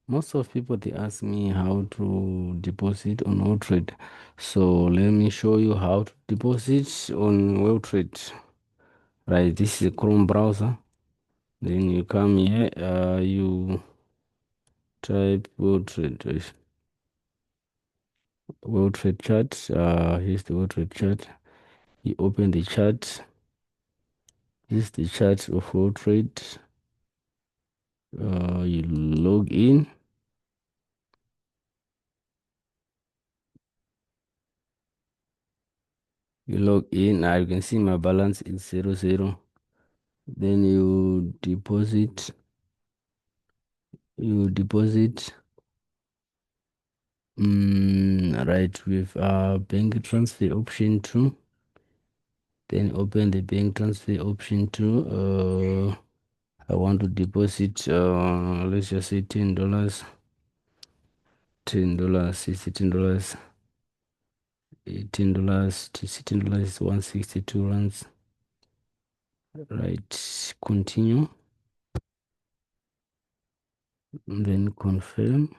Most of people they ask me how to deposit on Weltrade. So let me show you how to deposit on Weltrade. Right, this is a Chrome browser. Then you come here, you type Weltrade chart. Here's the Weltrade chart. You open the chart. This is the chart of Weltrade. You log in. You log in. Now you can see my balance is 0 0. Then you deposit. You deposit. Right, with bank transfer option 2. Then open the bank transfer option 2. I want to deposit. Let's just say $10. $10 is $10. $18. $16 is 162 rands. Right, continue. Then confirm.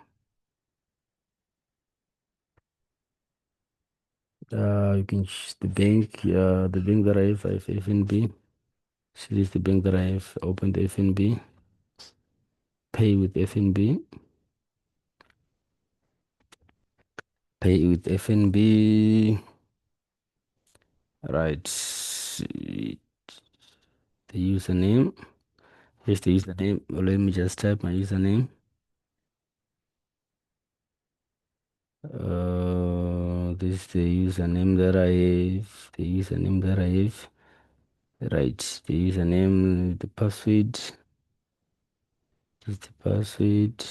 You can choose the bank. The bank that I have FNB. Select the bank that I have. Open the FNB. Pay with FNB. Pay with FNB. Right. The username. Here's the username. Let me just type my username. This is the username that I have. The username that I have. Right. The username, the password. This is the password.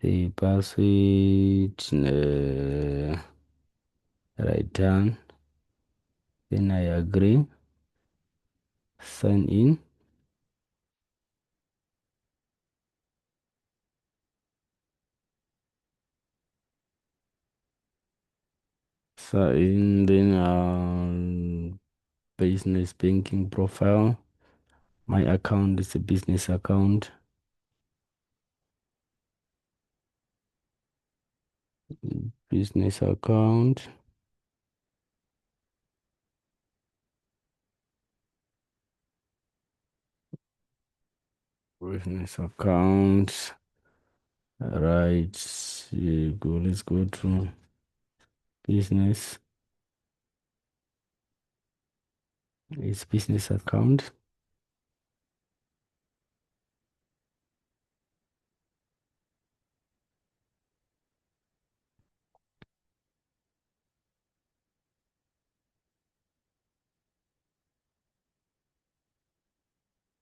The password. Write down. Then I agree. Sign in. Sign in. Then business banking profile. My account is a business account. Business account. Business account. Right. Let's go to business. It's business account.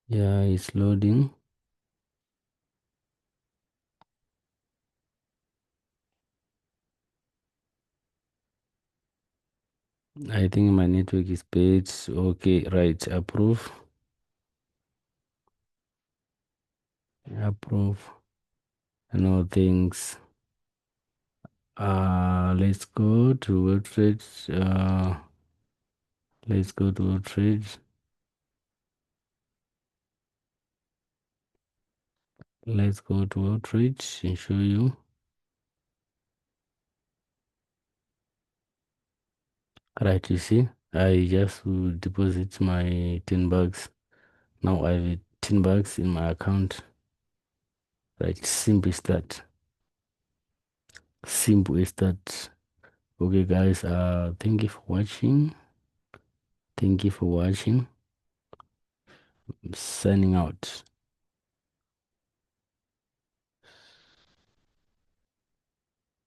Yeah, it's loading. I think my network is bad. Okay, right. Approve. Approve. No thanks. Let's go to Weltrade. Let's go to Weltrade. Let's go to Weltrade and show you. Right, you see, I just will deposit my $10. Now I have $10 in my account. Right, simple as that. Simple as that. Okay, guys. Thank you for watching. Thank you for watching. I'm signing out.